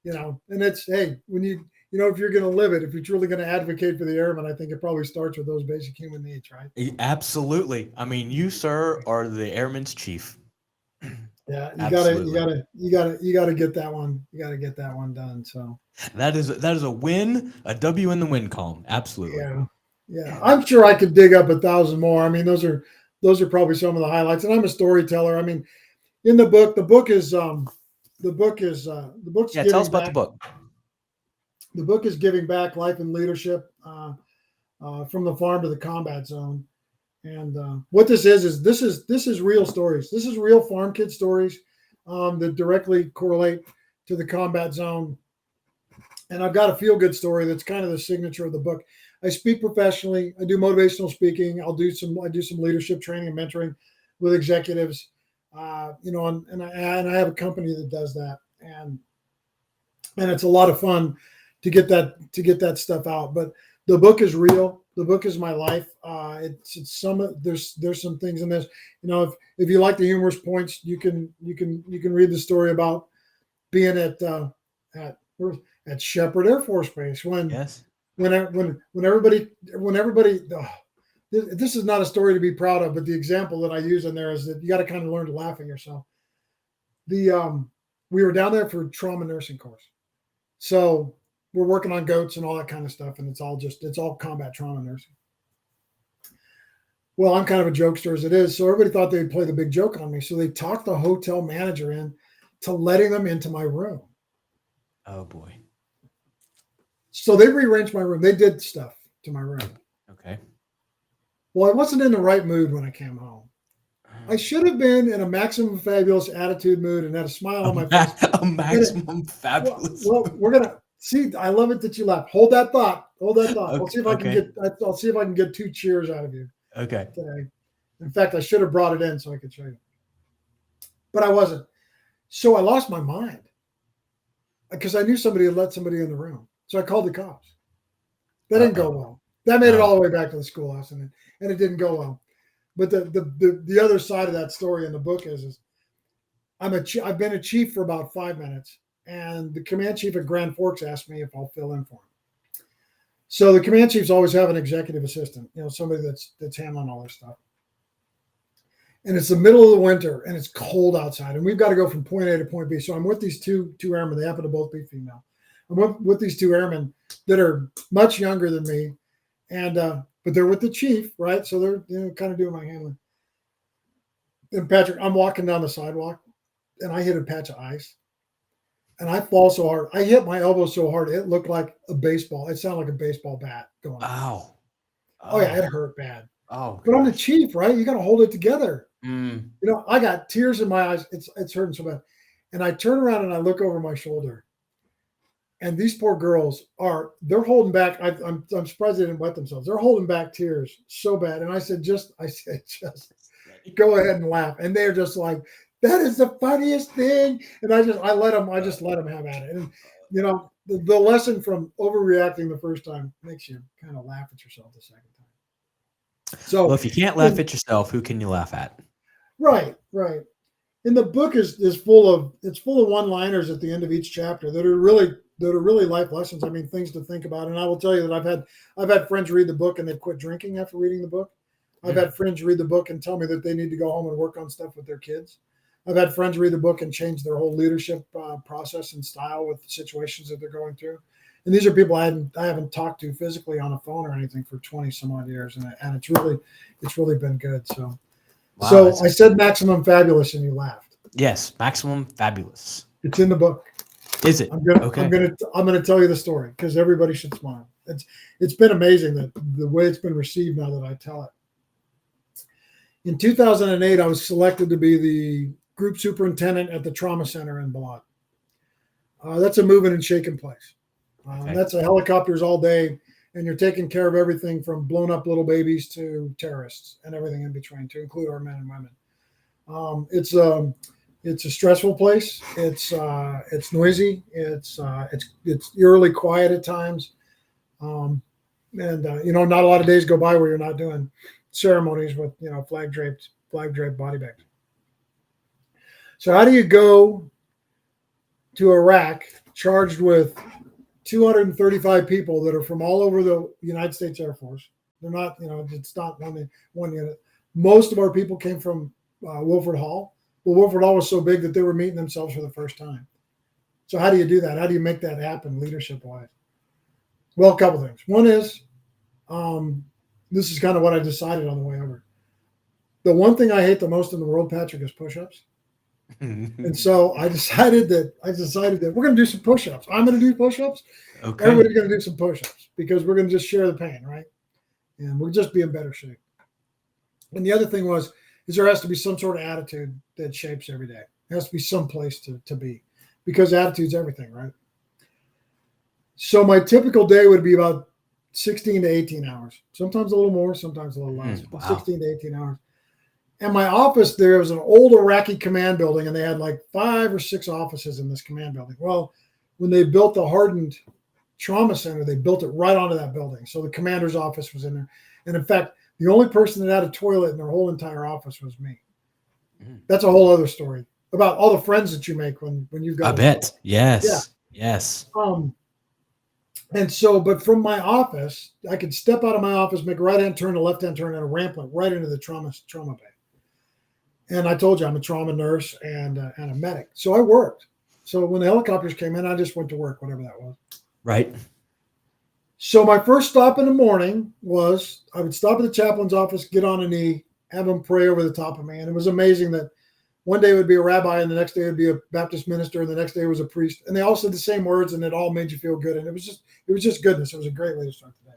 and it's, hey, when if you're going to live it, if you're truly going to advocate for the airmen, I think it probably starts with those basic human needs, right? Absolutely. I mean, you, sir, are the airman's chief. Yeah, you gotta get that one. You gotta get that one done. So that is a win, a W in the win column. Absolutely. Yeah. I'm sure I could dig up 1,000 more. I mean, those are probably some of the highlights. And I'm a storyteller. I mean, in the book's Yeah, giving tell us about back. the book. The book is giving back life and leadership from the farm to the combat zone. And what this is this is real stories. This is real farm kid stories that directly correlate to the combat zone. And I've got a feel good story that's kind of the signature of the book. I speak professionally. I do motivational speaking. I do some leadership training and mentoring with executives. And I have a company that does that, and it's a lot of fun to get that stuff out. But the book is real. The book is my life. There's some things in this. If you like the humorous points, you can read the story about being at Shepherd Air Force Base when everybody. This is not a story to be proud of, but the example that I use in there is that you got to kind of learn to laugh at yourself. We were down there for trauma nursing course, so we're working on goats and all that kind of stuff, and it's all combat trauma nursing. Well, I'm kind of a jokester as it is, so everybody thought they'd play the big joke on me, so they talked the hotel manager in to letting them into my room. Oh boy! So they rearranged my room. They did stuff to my room. Okay. Well, I wasn't in the right mood when I came home. I should have been in a maximum fabulous attitude mood and had a smile on my face. A maximum fabulous. Well, we're gonna see. I love it that you laugh. Hold that thought. Okay, I'll see if I can get 2 cheers out of you. Okay. Today. In fact, I should have brought it in so I could show you, but I wasn't. So I lost my mind because I knew somebody had let somebody in the room. So I called the cops. That didn't go well. That made it all the way back to the schoolhouse, and it didn't go well. But the other side of that story in the book is I've been a chief for about 5 minutes, and the command chief at Grand Forks asked me if I'll fill in for him. So the command chiefs always have an executive assistant, somebody that's handling all this stuff. And it's the middle of the winter, and it's cold outside, and we've got to go from point A to point B. So I'm with these two airmen. They happen to both be female. I'm with these 2 airmen that are much younger than me, and but they're with the chief, right? So they're kind of doing my handling. And Patrick, I'm walking down the sidewalk, and I hit a patch of ice, and I fall so hard. I hit my elbow so hard it looked like a baseball. It sounded like a baseball bat going. Ow! Oh yeah, it hurt bad. Oh, but I'm the chief, right? You got to hold it together. Mm. I got tears in my eyes. It's hurting so bad, and I turn around and I look over my shoulder. And these poor girls they're holding back. I'm surprised they didn't wet themselves. They're holding back tears so bad. And I said, just go ahead and laugh. And they're just like, that is the funniest thing. And I just let them have at it. And the lesson from overreacting the first time makes you kind of laugh at yourself the second time. So well, if you can't laugh at yourself, who can you laugh at? Right. And the book is full of one-liners at the end of each chapter that are really life lessons. I mean, things to think about. And I will tell you that I've had friends read the book and they've quit drinking after reading the book. I've had friends read the book and tell me that they need to go home and work on stuff with their kids. I've had friends read the book and change their whole leadership process and style with the situations that they're going through. And these are people I haven't talked to physically on a phone or anything for 20 some odd years, and it's really been good. So. Wow, so I said maximum fabulous and you laughed. Yes, maximum fabulous. It's in the book. Is it? I'm gonna tell you the story because everybody should smile. It's been amazing that the way it's been received now that I tell it. In 2008, I was selected to be the group superintendent at the trauma center in Balad. That's a moving and shaking place. Okay. That's a helicopters all day. And you're taking care of everything from blown up little babies to terrorists and everything in between, to include our men and women. It's a stressful place. It's noisy. It's eerily quiet at times, not a lot of days go by where you're not doing ceremonies with flag draped body bags. So how do you go to Iraq charged with 235 people that are from all over the United States Air Force? They're not, it's not one unit. Most of our people came from Wilford Hall. Well, Wilford Hall was so big that they were meeting themselves for the first time. So how do you do that? How do you make that happen leadership-wise? Well, a couple things. One is, this is kind of what I decided on the way over. The one thing I hate the most in the world, Patrick, is push-ups. And so I decided that we're going to do some push-ups. I'm going to do push-ups. Okay. Everybody's going to do some push-ups because we're going to just share the pain, right? And we'll just be in better shape. And the other thing is there has to be some sort of attitude that shapes every day. There has to be some place to be, because attitude's everything, right? So my typical day would be about 16 to 18 hours, sometimes a little more, sometimes a little less, Wow. 16 to 18 hours. And my office, there was an old Iraqi command building, and they had like 5 or 6 offices in this command building. Well, when they built the hardened trauma center, they built it right onto that building. So the commander's office was in there. And in fact, the only person that had a toilet in their whole entire office was me. That's a whole other story about all the friends that you make when you've got. I bet. Yes. Yeah. Yes. And so, but from my office, I could step out of my office, make a right-hand turn, a left-hand turn, and a ramp went right into the trauma bay. And I told you I'm a trauma nurse and a medic. So I worked. So when the helicopters came in, I just went to work, whatever that was. Right. So my first stop in the morning was I would stop at the chaplain's office, get on a knee, have him pray over the top of me. And it was amazing that one day it would be a rabbi, and the next day it would be a Baptist minister, and the next day it was a priest. And they all said the same words, and it all made you feel good. And it was just goodness. It was a great way to start the day.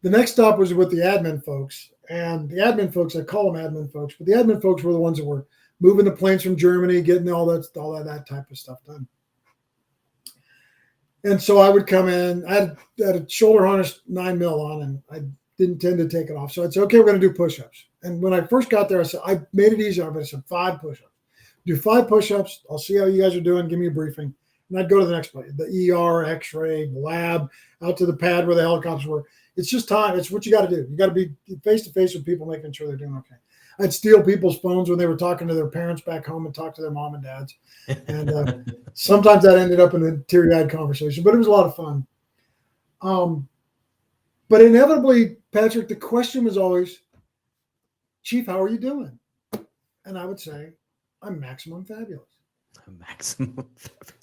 The next stop was with the admin folks. And the admin folks, I call them admin folks, but the admin folks were the ones that were moving the planes from Germany, getting all that type of stuff done. And so I would come in. I had a shoulder harness 9mm on, and I didn't tend to take it off. So I'd say, okay, we're going to do push-ups. And when I first got there, I said, I made it easier, but I said 5 push-ups. Do 5 push-ups. I'll see how you guys are doing. Give me a briefing. And I'd go to the next place, the ER, X-ray, lab, out to the pad where the helicopters were. It's just time. It's what you got to do. You got to be face-to-face with people, making sure they're doing okay. I'd steal people's phones when they were talking to their parents back home and talk to their mom and dads. And sometimes that ended up in a teary-eyed conversation, but it was a lot of fun. But inevitably, Patrick, the question was always, Chief, how are you doing? And I would say, I'm maximum fabulous. Maximum fabulous.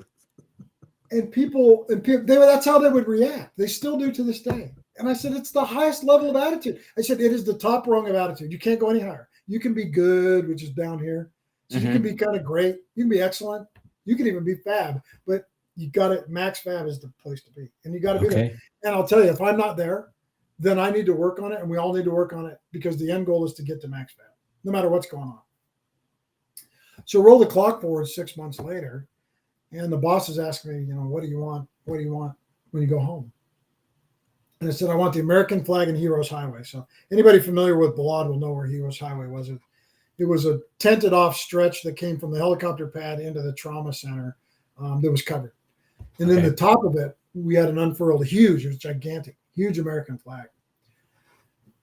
And people, that's how they would react. They still do to this day. And I said, it's the highest level of attitude. I said, it is the top rung of attitude. You can't go any higher. You can be good, which is down here. So you can be kind of great. You can be excellent. You can even be fab. But you got it. Max fab is the place to be. And you got to be there. And I'll tell you, if I'm not there, then I need to work on it. And we all need to work on it, because the end goal is to get to max fab, no matter what's going on. So roll the clock forward 6 months later. And the boss is asking me, what do you want? What do you want when you go home? And I said, I want the American flag and Heroes Highway. So anybody familiar with Balad will know where Heroes Highway was. It was a tented off stretch that came from the helicopter pad into the trauma center that was covered. And then the top of it, we had an unfurled, it was gigantic, huge American flag.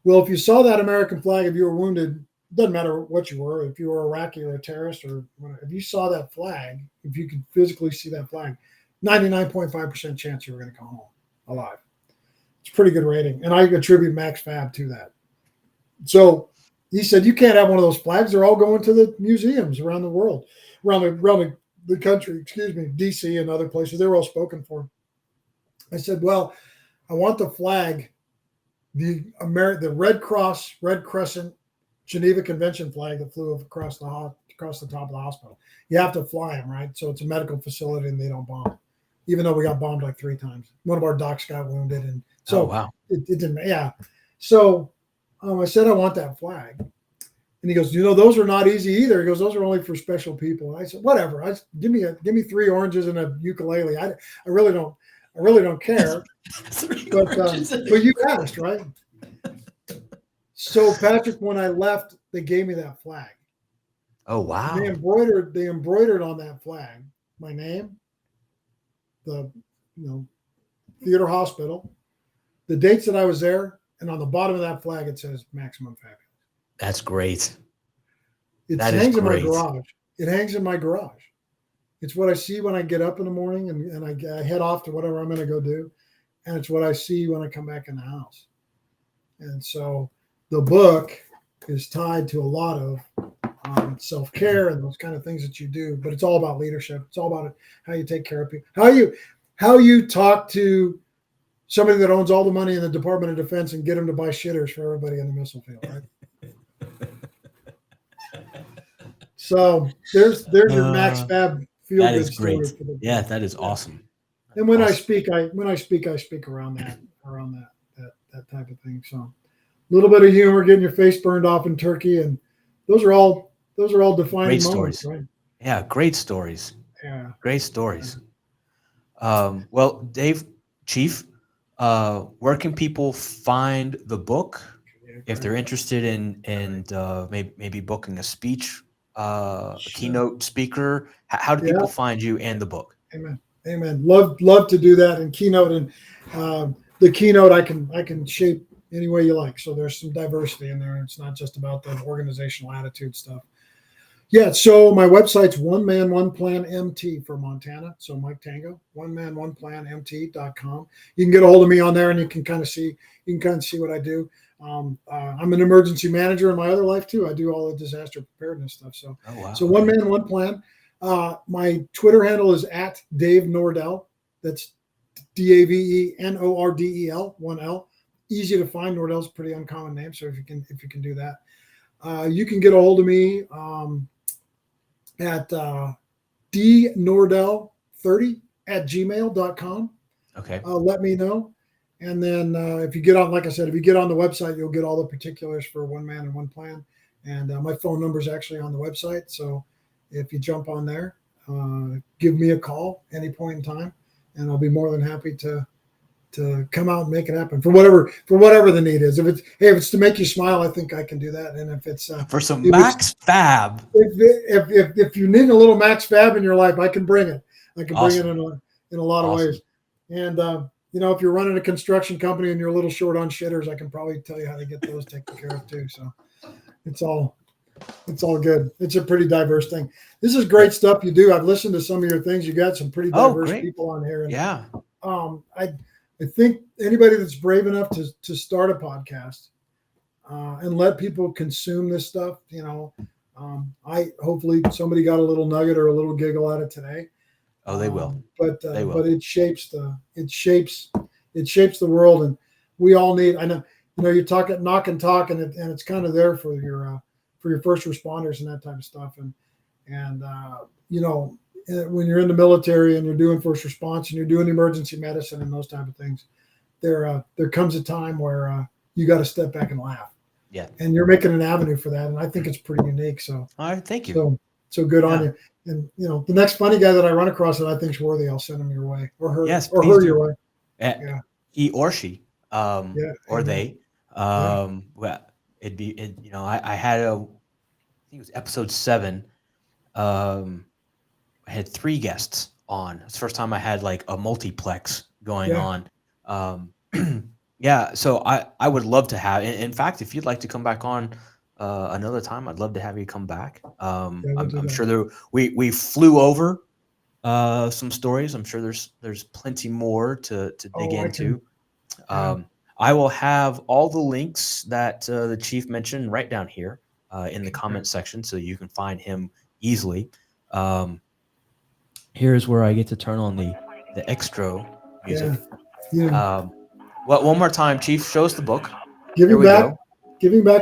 Well, if you saw that American flag, if you were wounded, doesn't matter what you were, if you were Iraqi or a terrorist or whatever, if you saw that flag, if you could physically see that flag, 99.5% chance you were going to come home alive. It's a pretty good rating. And I attribute max fab to that. So he said, you can't have one of those flags. They're all going to the museums around the world, around the country, DC and other places. They were all spoken for. I said, well, I want the flag, the Red Cross, Red Crescent, Geneva Convention flag that flew across the top of the hospital. You have to fly them, right? So it's a medical facility and they don't bomb. Even though we got bombed like 3 times. One of our docs got wounded. And so it didn't, So I said, I want that flag. And he goes, those are not easy either. He goes, those are only for special people. And I said, whatever. Give me 3 oranges and a ukulele. I really don't care. But you asked, right? So Patrick, when I left, they gave me that flag. Oh wow! And they embroidered on that flag my name, the theater hospital, the dates that I was there, and on the bottom of that flag it says maximum fabulous. That's great. It hangs in my garage. It hangs in my garage. It's what I see when I get up in the morning and I head off to whatever I'm going to go do, and it's what I see when I come back in the house. And so the book is tied to a lot of self-care and those kind of things that you do, but it's all about leadership. It's all about how you take care of people, how you talk to somebody that owns all the money in the Department of Defense and get them to buy shitters for everybody in the missile field, right? So there's your Max Fab feel That good is great. story. For the Yeah, that is awesome. And when I Awesome. speak, I speak around that type of thing. So a little bit of humor, getting your face burned off in turkey, and those are all defining Great moments, stories. right? Yeah, great stories. Yeah. Great stories. Well, Dave, Chief, where can people find the book if they're interested in maybe booking a speech, a keynote speaker? How do people find you and the book? Amen. Amen. Love to do that in keynote, and the keynote I can shape any way you like. So there's some diversity in there. It's not just about the organizational attitude stuff. Yeah. So my website's One Man One Plan MT for Montana. So Mike Tango, One Man One Plan MT.com. You can get a hold of me on there, and you can kind of see what I do. I'm an emergency manager in my other life too. I do all the disaster preparedness stuff. So, so One Man One Plan. My Twitter handle is at Dave Nordel. That's DAVENORDEL, 1L. Easy to find. Nordel's a pretty uncommon name, so if you can do that, you can get a hold of me at dnordel30@gmail.com. Okay. Let me know. And then if you get on, like I said, if you get on the website, you'll get all the particulars for One Man and One Plan. And my phone number is actually on the website. So if you jump on there, give me a call any point in time, and I'll be more than happy to come out and make it happen for whatever the need is. If it's to make you smile, I think I can do that. And if it's for some Max Fab, if you need a little Max Fab in your life, I can bring it. I can bring it in a lot of ways. And if you're running a construction company and you're a little short on shitters, I can probably tell you how to get those taken care of too. So it's all good. It's a pretty diverse thing. This is great stuff you do. I've listened to some of your things. You got some pretty diverse people on here. And, I think anybody that's brave enough to start a podcast and let people consume this stuff, I hopefully somebody got a little nugget or a little giggle out of today. Oh, they will. But it shapes the world, and we all need. I know you talk at Knock and Talk, and it's kind of there for your first responders and that type of stuff, and when you're in the military and you're doing first response and you're doing emergency medicine and those type of things, there comes a time where you got to step back and laugh. Yeah. And you're making an avenue for that, and I think it's pretty unique. So, all right, thank you. So good on you. And the next funny guy that I run across that I think's worthy, I'll send him your way, or her, your way. He or she, or they. Well, it'd be. I had I think it was episode 7. I had 3 guests on. It's the first time I had like a multiplex going on. So I would love to have. In fact, if you'd like to come back on another time, I'd love to have you come back. I'm sure we flew over some stories. I'm sure there's plenty more to dig into. I will have all the links that the chief mentioned right down here in the comment section, so you can find him easily. Here's where I get to turn on the extra music. Well, one more time, Chief, show us the book. Giving back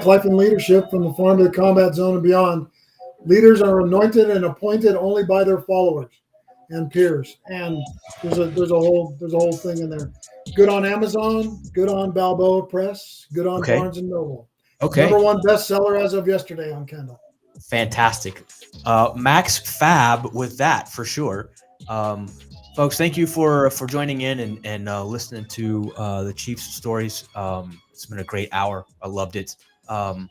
life and leadership from the farm to the combat zone and beyond. Leaders are anointed and appointed only by their followers and peers. And there's a whole thing in there. Good on Amazon, good on Balboa Press, good on Barnes and Noble. Okay. #1 bestseller as of yesterday on Kindle. Fantastic. Max Fab with that for sure. Folks, thank you for joining in and listening to the Chief's stories. It's been a great hour. I loved it. Down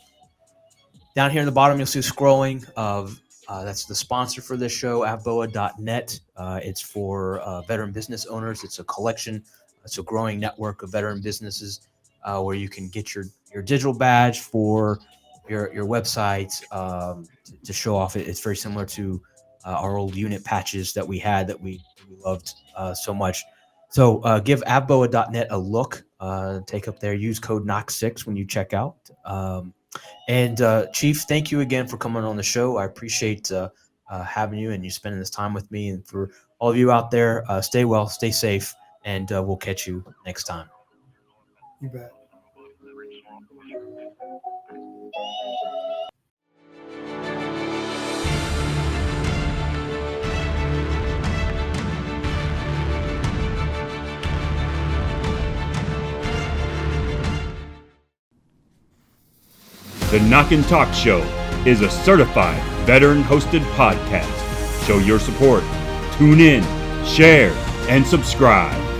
here in the bottom, you'll see scrolling of that's the sponsor for this show, avboa.net. It's for veteran business owners. It's a collection. It's a growing network of veteran businesses where you can get your digital badge for your website to show off. It's very similar to our old unit patches that we had that we loved so much. So give avboa.net a look. Take up there. Use code KNOCK6 when you check out. And Chief, thank you again for coming on the show. I appreciate having you and you spending this time with me. And for all of you out there, stay well, stay safe, and we'll catch you next time. You bet. The Knock&Talk Show is a certified veteran-hosted podcast. Show your support, tune in, share, and subscribe.